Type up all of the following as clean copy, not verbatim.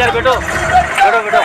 इधर बैठो बैठो बैठो।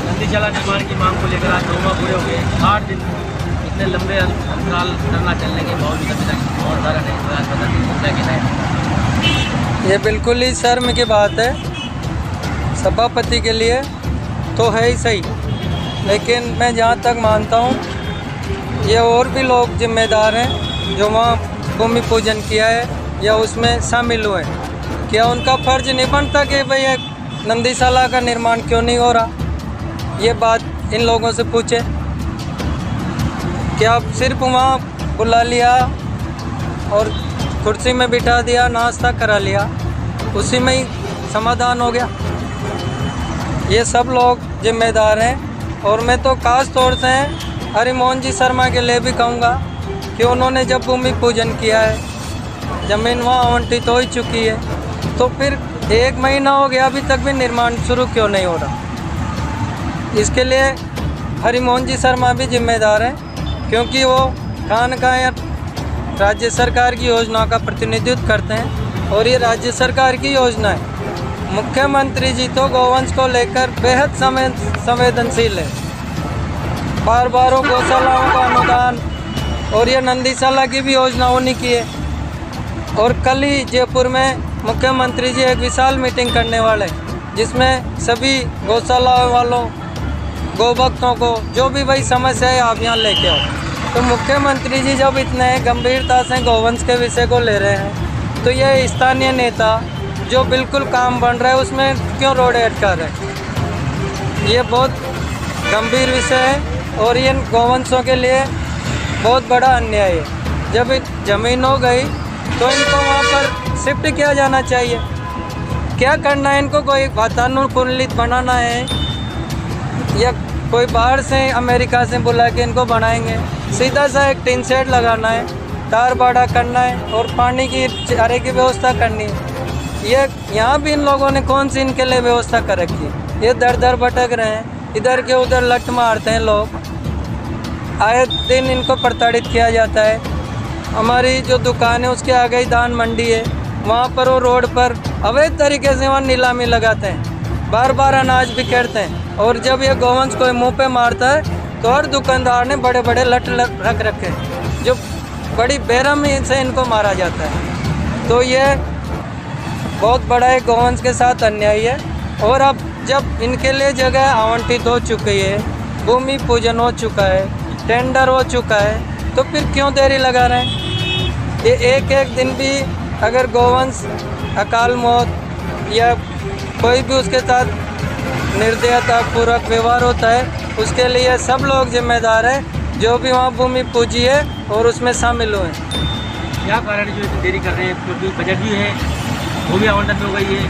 नंदीशाला निर्माण की मांग को लेकर आज 9 माह पूरे हो गए। 8 दिन इतने लंबे अंतराल धरना चलने के बावजूद अभी तक और धारा नहीं हुआ। कि नहीं, ये बिल्कुल ही शर्म की बात है। सभापति के लिए तो है ही सही, लेकिन मैं जहाँ तक मानता हूँ ये और भी लोग जिम्मेदार हैं जो वहाँ भूमि पूजन किया है या उसमें शामिल हुए। क्या उनका फर्ज नहीं बनता कि भाई नंदीशाला का निर्माण क्यों नहीं हो रहा? ये बात इन लोगों से पूछे। क्या सिर्फ वहाँ बुला लिया और कुर्सी में बिठा दिया, नाश्ता करा लिया, उसी में ही समाधान हो गया? ये सब लोग जिम्मेदार हैं। और मैं तो खास तौर से हरिमोहन जी शर्मा के लिए भी कहूँगा कि उन्होंने जब भूमि पूजन किया है, ज़मीन वहाँ आवंटित हो ही चुकी है, तो फिर 1 महीना हो गया अभी तक भी निर्माण शुरू क्यों नहीं हो रहा? इसके लिए हरिमोहन जी शर्मा भी जिम्मेदार हैं, क्योंकि वो खानका या राज्य सरकार की योजनाओं का प्रतिनिधित्व करते हैं और ये राज्य सरकार की योजना है। मुख्यमंत्री जी तो गौवंश को लेकर बेहद संवेदनशील है। बार बार गौशालाओं का अनुदान और ये नंदीशाला की भी योजना उन्हीं की है। और कल ही जयपुर में मुख्यमंत्री जी एक विशाल मीटिंग करने वाले, जिसमें सभी गौशाला वालों, गौभक्तों को जो भी भाई समस्या है आप यहाँ लेके आओ। तो मुख्यमंत्री जी जब इतने गंभीरता से गौवंश के विषय को ले रहे हैं, तो ये स्थानीय नेता जो बिल्कुल काम बन रहा है उसमें क्यों रोड़े अटका रहे हैं? ये बहुत गंभीर विषय है और इन गोवंशों के लिए बहुत बड़ा अन्याय है। जब ज़मीन हो गई तो इनको वहाँ पर शिफ्ट किया जाना चाहिए। क्या करना है इनको? कोई वातानुकूलित बनाना है या कोई बाहर से अमेरिका से बुला के इनको बनाएंगे? सीधा सा एक टिन शेड लगाना है, तार बाड़ा करना है और पानी की चारे की व्यवस्था करनी है। ये यहाँ भी इन लोगों ने कौन सी इनके लिए व्यवस्था कर रखी है? ये दर दर भटक रहे हैं, इधर के उधर लट मारते हैं लोग। आए दिन इनको प्रताड़ित किया जाता है। हमारी जो दुकान है उसके आगे ही धान मंडी है, वहाँ पर वो रोड पर अवैध तरीके से वहाँ नीलामी लगाते हैं, बार बार अनाज बिखेरते हैं। और जब ये गोवंश कोई मुंह पे मारता है तो हर दुकानदार ने बड़े बड़े लट रख रखे हैं, जो बड़ी बेरहमी से इनको मारा जाता है। तो ये बहुत बड़ा एक गोवंश के साथ अन्याय है। और अब जब इनके लिए जगह आवंटित हो चुकी है, भूमि पूजन हो चुका है, टेंडर हो चुका है, तो फिर क्यों देरी लगा रहे हैं? ये एक एक दिन भी अगर गोवंश अकाल मौत या कोई भी उसके साथ निर्दयता पूर्वक व्यवहार होता है, उसके लिए सब लोग जिम्मेदार हैं जो भी वहाँ भूमि पूजी है और उसमें शामिल हुए। क्या कारण है जो इतनी देरी कर रहे हैं? क्योंकि बजट भी है, वो भी आवंटन हो गई है,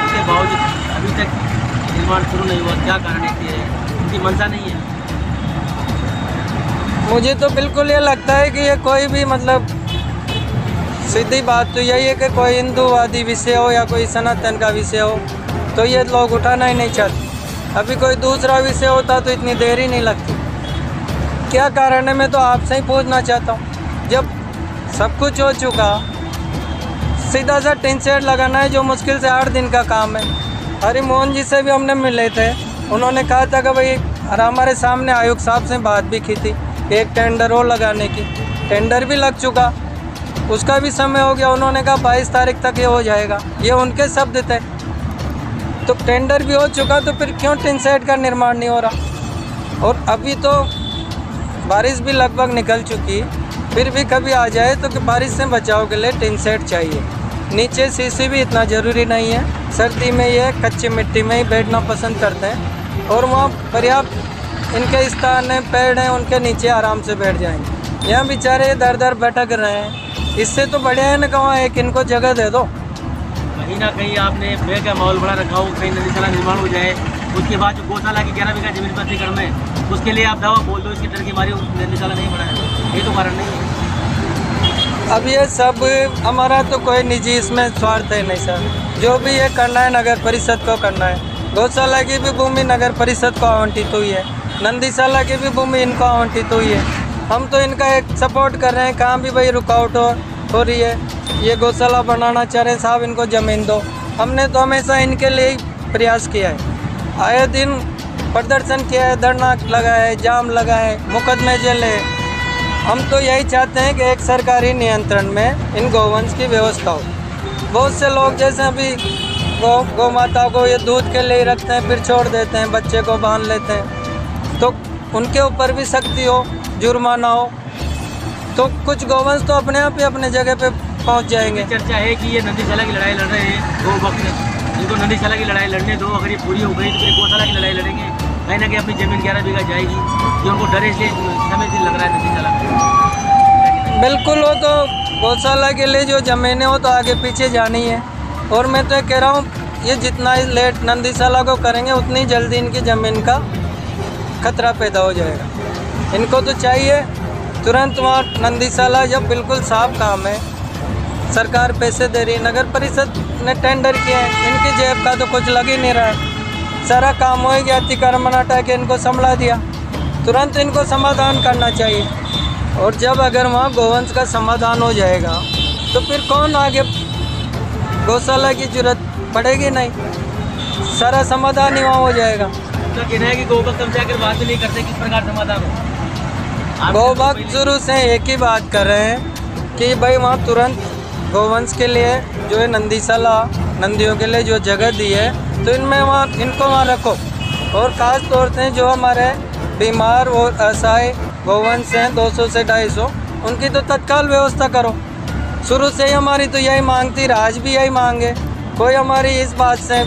उसके बावजूद अभी तक निर्माण शुरू नहीं हुआ। क्या कारण है कि उनकी मंशा नहीं है? मुझे तो बिल्कुल ये लगता है कि ये कोई भी मतलब सीधी बात तो यही है कि कोई हिंदूवादी विषय हो या कोई सनातन का विषय हो तो ये लोग उठाना ही नहीं चाहते। अभी कोई दूसरा विषय होता तो इतनी देर ही नहीं लगती। क्या कारण है? मैं तो आपसे ही पूछना चाहता हूँ। जब सब कुछ हो चुका, सीधा सा टिन शेड लगाना है जो मुश्किल से 8 दिन का काम है। हरिमोहन जी से भी हमने मिले थे, उन्होंने कहा था कि भाई, और हमारे सामने आयुक्त साहब से बात भी की थी एक टेंडर हो लगाने की। टेंडर भी लग चुका, उसका भी समय हो गया। उन्होंने कहा 22 तारीख तक ये हो जाएगा, ये उनके शब्द थे। तो टेंडर भी हो चुका, तो फिर क्यों टिन शेड का निर्माण नहीं हो रहा? और अभी तो बारिश भी लगभग निकल चुकी, फिर भी कभी आ जाए तो कि बारिश से बचाव के लिए टिन शेड चाहिए। नीचे सीसी भी इतना ज़रूरी नहीं है, सर्दी में ये कच्ची मिट्टी में ही बैठना पसंद करते हैं और वहाँ पर्याप्त इनके स्थान है, पेड़ हैं, उनके नीचे आराम से बैठ जाएंगे। यहाँ बेचारे दर दर भटक रहे हैं। इससे तो बढ़िया है ना कि वहाँ एक इनको जगह दे दो। कहीं ना कहीं आपने भय का माहौल बड़ा रखा हो, कहीं नदीशाला निर्माण हो जाए, उसके बाद जो गौशाला की 11 बीघा जमीन प्राधिकरण में, उसके लिए आप दवा बोल दो, इसके डर की मारी नदीशाला नहीं बनाया। ये तो कारण नहीं है। अब ये सब हमारा तो कोई निजी इसमें स्वार्थ है नहीं सर। जो भी ये करना है नगर परिषद को करना है। गौशाला की भी भूमि नगर परिषद को आवंटित हुई है, नंदीशाला की भी भूमि इनको आवंटित हुई है। हम तो इनका एक सपोर्ट कर रहे हैं, कहाँ भी भाई रुकावट हो रही है, ये गौशाला बनाना चाह रहे हैं, साहब इनको ज़मीन दो। हमने तो हमेशा इनके लिए ही प्रयास किया है, आए दिन प्रदर्शन किया है, धरना लगाया है, जाम लगा है, मुकदमे झेले। हम तो यही चाहते हैं कि एक सरकारी नियंत्रण में इन गोवंश की व्यवस्था हो। बहुत से लोग जैसे अभी गौ माता को ये दूध के लिए रखते हैं, फिर छोड़ देते हैं, बच्चे को बांध लेते हैं, तो उनके ऊपर भी सख्ती हो, जुर्माना हो, तो कुछ गोवंश तो अपने आप ही अपने जगह पे पहुंच जाएंगे। चर्चा है कि ये नंदीशाला की लड़ाई लड़ रहे हैं दो वक्त, इनको नंदीशाला की लड़ाई लड़ने दो, अगर ये पूरी हो गई तो फिर गौशाला की लड़ाई लड़ेंगे। कहीं ना कहीं अपनी ज़मीन 11 बीघा जाएगी, ये उनको डर इसलिए समय से लग रहा है नंदीशाला। बिल्कुल, वो तो गौशाला के लिए जो ज़मीनें हो तो आगे पीछे जानी है। और मैं तो कह रहा हूँ ये जितना लेट नंदीशाला को करेंगे उतनी जल्दी इनकी ज़मीन का खतरा पैदा हो जाएगा। इनको तो चाहिए तुरंत वहाँ नंदीशाला, जब बिल्कुल साफ काम है, सरकार पैसे दे रही है, नगर परिषद ने टेंडर किए हैं, इनकी जेब का तो कुछ लग ही नहीं रहा है। सारा काम हो गया, अतिक्रमण हटा के इनको संभला दिया, तुरंत इनको समाधान करना चाहिए। और जब अगर वहाँ गोवंश का समाधान हो जाएगा तो फिर कौन आगे गौशाला की जरूरत पड़ेगी नहीं, सारा समाधान ही वहाँ हो जाएगा। तो कहना है कि गोभक्त हम जाकर बात नहीं करते, किस प्रकार समाधान हो? गोभक्त शुरू से एक ही बात कर रहे हैं कि भाई वहाँ तुरंत गोवंश के लिए जो है नंदीशाला, नंदियों के लिए जो जगह दी है तो इनमें वहाँ इनको वहाँ रखो। और ख़ास तौर से जो हमारे बीमार और असहाय गोवंश हैं 200 से 250, उनकी तो तत्काल व्यवस्था करो। शुरू से ही हमारी तो यही मांग थी, आज भी यही मांग है, कोई हमारी इस बात से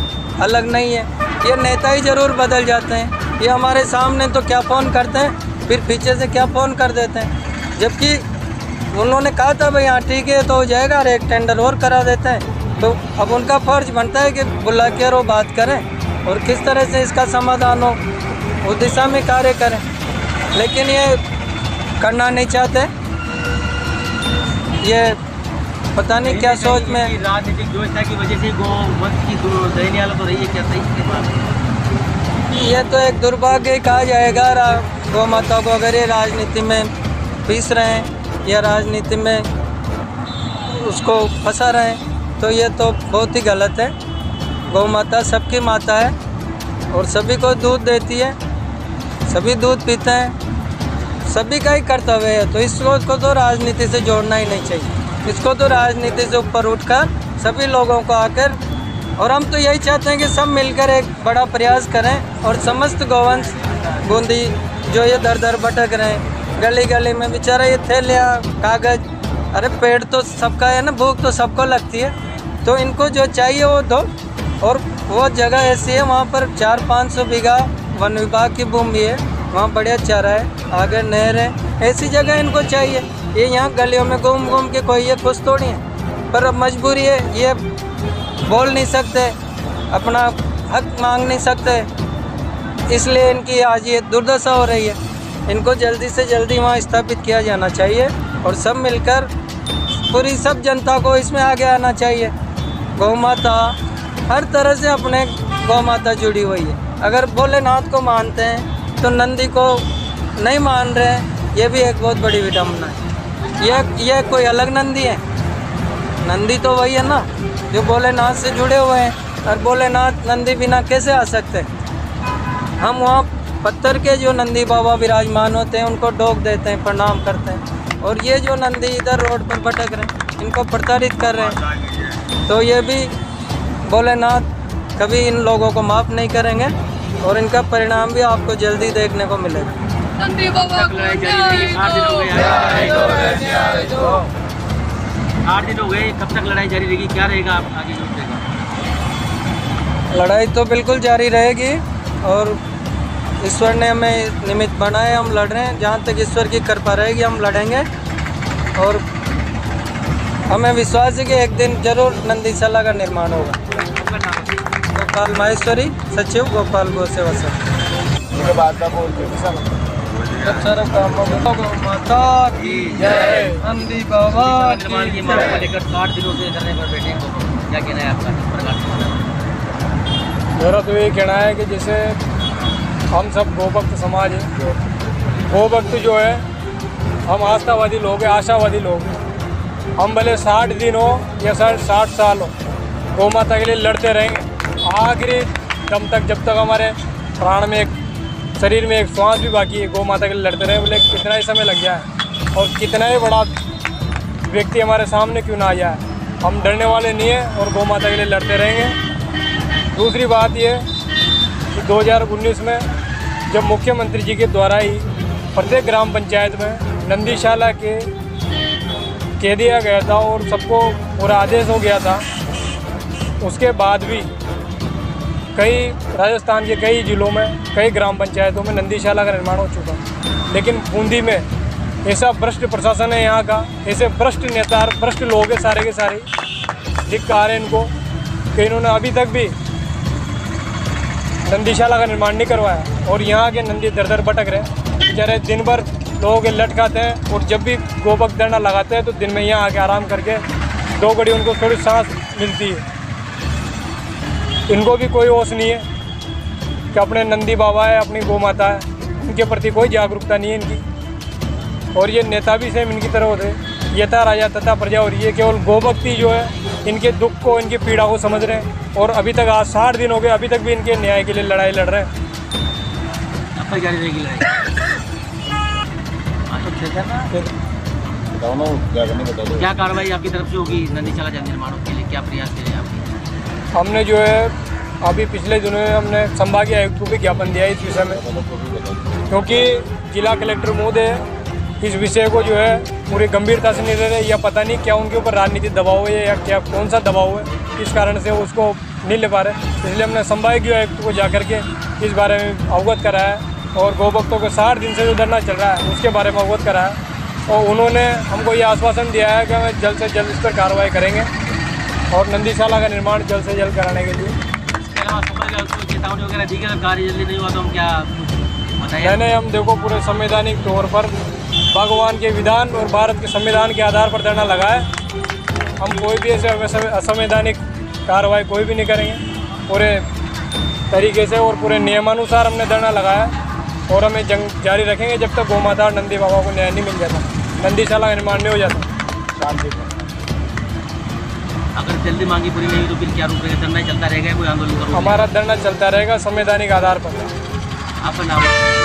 अलग नहीं है। ये नेता ही ज़रूर बदल जाते हैं, ये हमारे सामने तो क्या फ़ोन करते हैं फिर पीछे से क्या फ़ोन कर देते हैं, जबकि उन्होंने कहा था भाई हाँ ठीक है तो हो जाएगा और एक टेंडर और करा देते हैं। तो अब उनका फ़र्ज बनता है कि बुला के और बात करें और किस तरह से इसका समाधान हो, उस दिशा में कार्य करें, लेकिन ये करना नहीं चाहते। ये पता नहीं क्या सोच में। राजनीतिक व्यवस्था की वजह से गौवंश की दयनीय हालत हो रही है, क्या सही इसके बाद? ये तो एक दुर्भाग्य ही कहा जाएगा। गौ माता को अगर ये राजनीति में पीस रहे हैं या राजनीति में उसको फंसा रहे हैं तो ये तो बहुत ही गलत है। गौ माता सबकी माता है और सभी को दूध देती है, सभी दूध पीते हैं, सभी का ही कर्तव्य है। तो इसको तो राजनीति से जोड़ना ही नहीं चाहिए। इसको तो राजनीति से ऊपर उठकर सभी लोगों को आकर, और हम तो यही चाहते हैं कि सब मिलकर एक बड़ा प्रयास करें और समस्त गौवंश बूंदी जो ये दर दर भटक रहे हैं गली गली में, बेचारा ये थैलियाँ कागज़, अरे पेड़ तो सबका है ना, भूख तो सबको लगती है, तो इनको जो चाहिए वो दो। और वो जगह ऐसी है वहाँ पर 400-500 बीघा वन विभाग की भूमि है, वहाँ बढ़िया चारा है, आगे नहर है, ऐसी जगह इनको चाहिए। ये यहाँ गलियों में घूम घूम के कोई ये खुश थोड़ी है, पर अब मजबूरी है, ये बोल नहीं सकते, अपना हक मांग नहीं सकते, इसलिए इनकी आज ये दुर्दशा हो रही है। इनको जल्दी से जल्दी वहाँ स्थापित किया जाना चाहिए और सब मिलकर पूरी सब जनता को इसमें आगे आना चाहिए। गौ माता हर तरह से अपने गौ माता जुड़ी हुई है। अगर भोलेनाथ को मानते हैं तो नंदी को नहीं मान रहे हैं, ये भी एक बहुत बड़ी विडम्बना है। ये कोई अलग नंदी है? नंदी तो वही है ना जो भोलेनाथ से जुड़े हुए हैं, और भोलेनाथ नंदी बिना कैसे आ सकते हैं? हम वहाँ पत्थर के जो नंदी बाबा विराजमान होते हैं उनको डोक देते हैं, प्रणाम करते हैं, और ये जो नंदी इधर रोड पर भटक रहे हैं इनको प्रताड़ित कर रहे हैं। तो ये भी भोलेनाथ कभी इन लोगों को माफ़ नहीं करेंगे और इनका परिणाम भी आपको जल्दी देखने को मिलेगा। नंदी बाबा 8 दिन हो गए, कब तक लड़ाई जारी रहेगी? क्या रहेगा आगे जो रहेगा? लड़ाई तो बिल्कुल जारी रहेगी और ईश्वर ने हमें निमित्त बनाए, हम लड़ रहे हैं। जहाँ तक ईश्वर की कृपा रहेगी हम लड़ेंगे और हमें विश्वास है कि एक दिन जरूर नंदीशाला का निर्माण होगा। गोपाल माहेश्वरी, सचिव गोपाल गौ सेवा संघ। माता की जय, नंदी बाबा निर्माण की मांग को लेकर 60 दिनों से धरने पर बैठे हैं, क्या कहना है आपका? मेरा तो यही कहना है कि जैसे हम सब गोभक्त समाज है, गोभक्त जो है हम आस्थावादी लोग हैं, आशावादी लोग हैं। हम भले 60 दिन हो या 60 साल हो, गौ माता के लिए लड़ते रहेंगे आखिरी दम तक, जब तक हमारे प्राण में एक शरीर में एक श्वास भी बाकी है। गौ माता के लिए लड़ते रहें, बोले कितना ही समय लग गया है और कितना ही बड़ा व्यक्ति हमारे सामने क्यों ना आ जाए, हम डरने वाले नहीं हैं और गौ माता के लिए लड़ते रहेंगे। दूसरी बात ये कि 2019 में जब मुख्यमंत्री जी के द्वारा ही प्रत्येक ग्राम पंचायत में नंदीशाला के कह दिया गया था और सबको पूरा आदेश हो गया था, उसके बाद भी कई राजस्थान के कई ज़िलों में कई ग्राम पंचायतों में नंदीशाला का निर्माण हो चुका, लेकिन बूंदी में ऐसा भ्रष्ट प्रशासन है यहाँ का, ऐसे भ्रष्ट नेता भ्रष्ट लोग हैं सारे के सारे, धिक्कार है इनको कि इन्होंने अभी तक भी नंदीशाला का निर्माण नहीं करवाया और यहाँ के नंदी दर दर भटक रहे बेचारे, दिन भर लोगों के लट खाते हैं और जब भी गोभक्त धरना लगाते हैं तो दिन में यहाँ आके आराम करके 2 घड़ी उनको थोड़ी सांस मिलती है। इनको भी कोई होश नहीं है कि अपने नंदी बाबा है, अपनी गौ माता है, उनके प्रति कोई जागरूकता नहीं है इनकी। और ये नेता भी सेम इनकी तरह होते हैं, यथा राजा तथा प्रजा, और ये केवल गोभक्ति जो है इनके दुख को, इनकी पीड़ा को समझ रहे हैं। और अभी तक आज 60 दिन हो गए, अभी तक भी इनके न्याय के लिए लड़ाई लड़ रहे हैं। अब तक जारी रहेगी लड़ाई? क्या कार्रवाई आपकी तरफ से होगी नंदीशाला जल निर्माण के लिए? क्या प्रयास करें आपके? हमने जो है अभी पिछले दिनों में हमने संभागीय आयुक्त को भी ज्ञापन दिया इस विषय में, क्योंकि जिला कलेक्टर महोदय इस विषय को जो है पूरी गंभीरता से नहीं ले रहे, या पता नहीं क्या उनके ऊपर राजनीतिक दबाव है या क्या कौन सा दबाव है, इस कारण से उसको नहीं ले पा रहे। इसलिए हमने संभागीय आयुक्त को जाकर के इस बारे में अवगत कराया और गौ भक्तों को 60 दिन से जो धरना चल रहा है उसके बारे में अवगत कराया और उन्होंने हमको ये आश्वासन दिया है कि हम जल्द से जल्द इस पर कार्रवाई करेंगे और नंदीशाला का निर्माण जल्द से जल्द कराने के लिए। इसके अलावा समय का कोई चेतावनी वगैरह दी गई, कार्य जल्दी नहीं हुआ तो हम क्या बताइए? मैंने हम देखो पूरे संवैधानिक तौर पर भगवान के विधान और भारत के संविधान के आधार पर धरना लगाए। हम कोई भी ऐसे असंवैधानिक कार्रवाई कोई भी नहीं करेंगे, पूरे तरीके से और पूरे नियमानुसार हमने धरना लगाया और हमें जंग जारी रखेंगे जब तक गौ माता और नंदी बाबा को न्याय नहीं मिल जाता, नंदीशाला का निर्माण नहीं हो जाता शांति पर। अगर जल्दी मांगी पूरी नहीं हुई तो फिर क्या रूप रहेगा? धरना चलता रहेगा, कोई आंदोलन करोगे? हमारा धरना चलता रहेगा संवैधानिक आधार पर। आपका नाम?